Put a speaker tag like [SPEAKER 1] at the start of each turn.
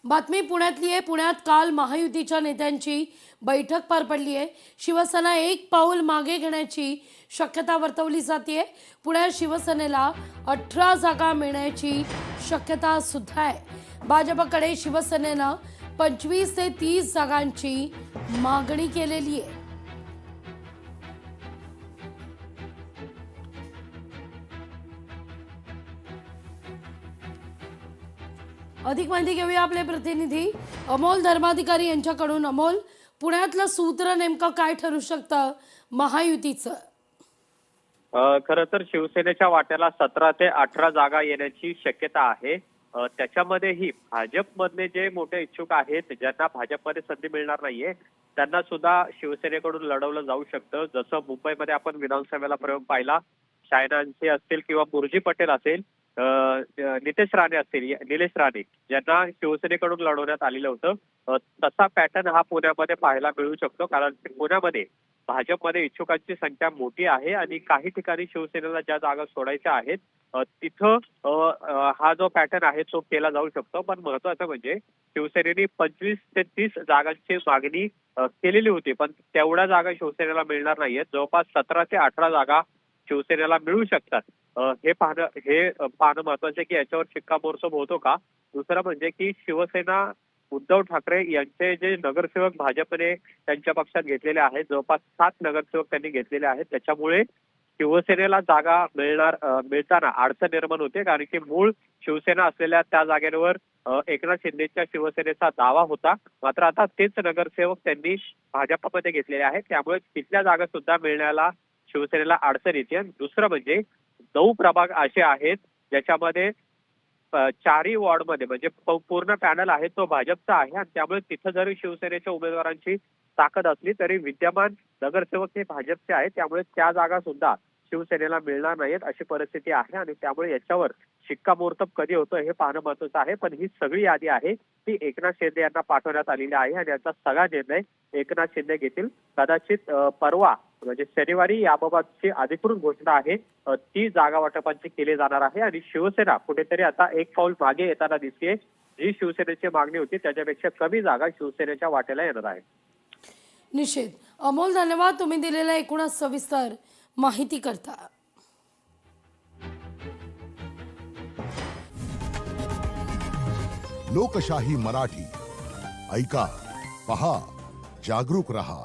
[SPEAKER 1] बातमी पुण्यातली आहे। पुण्यात काल महायुतीच्या नेत्यांची बैठक पार पडली आहे। शिवसेना एक पाऊल मागे घेण्याची शक्यता वर्तवली जाते। पुण्यात शिवसेनेला 18 जागा मिळण्याची शक्यता सुद्धा आहे। भाजपकडे शिवसेनेनं 25 ते 30 जागांची मागणी केलेली आहे। अधिक माहिती घेऊया आपले प्रतिनिधी अमोल धर्माधिकारी यांच्याकडून। अमोल, पुण्यातलं सूत्र नेमकं काय ठरू शकतं महायुतीचं?
[SPEAKER 2] खरं तर शिवसेनेच्या वाट्याला 17 ते 18 जागा येण्याची शक्यता आहे। त्याच्यामध्येही भाजपमधले जे मोठे इच्छुक आहेत, ज्यांना भाजपमध्ये संधी मिळणार नाहीये, त्यांना सुद्धा शिवसेनेकडून लढवलं जाऊ शकतं। जसं मुंबईमध्ये आपण विधानसभेला प्रयोग पाहिला, शायनांचे असतील किंवा मुरजी पटेल असेल, नितेश राणे असतील, निलेश राणे ज्यांना शिवसेनेकडून लढवण्यात आलेलं होतं, तसा पॅटर्न हा पुण्यामध्ये पाहायला मिळू शकतो। कारण पुण्यामध्ये भाजपमध्ये इच्छुकांची संख्या मोठी आहे आणि काही ठिकाणी शिवसेनेला ज्या जागा सोडायच्या आहेत तिथं हा जो पॅटर्न आहे तो केला जाऊ शकतो। पण महत्वाचं म्हणजे शिवसेनेने 25 ते 30 जागांची मागणी केलेली होती, पण तेवढ्या जागा शिवसेनेला मिळणार नाहीयेत। जवळपास 17 ते 18 जागा शिवसेनेला मिळू शकतात। हे पाहणं महत्वाचं आहे की याच्यावर शिक्कामोर्तब होतो का। दुसरं म्हणजे की शिवसेना उद्धव ठाकरे यांचे जे नगरसेवक भाजपने त्यांच्या पक्षात घेतलेले आहेत, जवळपास 7 नगरसेवक त्यांनी घेतलेले आहेत। त्याच्यामुळे शिवसेनेला जागा मिळताना अडचण निर्माण होते, कारण की मूळ शिवसेना असलेल्या त्या जागेवर एकनाथ शिंदेच्या शिवसेनेचा दावा होता। मात्र आता तेच नगरसेवक त्यांनी भाजपमध्ये घेतलेले आहेत, त्यामुळे तिथल्या जागा सुद्धा मिळण्याला शिवसेनेला अडचण येते। दुसरं म्हणजे 9 प्रभाग असे आहेत ज्याच्यामध्ये चारही वॉर्डमध्ये म्हणजे पूर्ण पॅनल आहे तो भाजपचा आहे, आणि त्यामुळे तिथं जरी शिवसेनेच्या उमेदवारांची ताकद असली तरी विद्यमान नगरसेवक हे भाजपचे आहेत, त्यामुळे त्या जागा सुद्धा शिवसेनेला मिळणार नाहीत अशी परिस्थिती आहे। आणि त्यामुळे याच्यावर शिक्कामोर्तब कधी होतं हे पाहणं महत्वाचं आहे। पण ही सगळी यादी आहे ती एकनाथ शिंदे यांना पाठवण्यात आलेली आहे आणि याचा सगळा निर्णय एकनाथ शिंदे घेतील। कदाचित परवा म्हणजे शनिवारी याबाबतची अधिकृत घोषणा आहे ती जागा वाटपांची केली जाणार आहे। आणि शिवसेना कुठेतरी आता एक पाऊल मागे येताना दिसते। जी शिवसेनेची मागणी होती त्याच्यापेक्षा कमी जागा शिवसेनेच्या वाट्याला येणार आहे।
[SPEAKER 1] निश्चित। अमोल, धन्यवाद तुम्ही दिलेल्या एकूण सविस्तर माहिती करता।
[SPEAKER 3] लोकशाही मराठी ऐका, पहा, जागरूक रहा।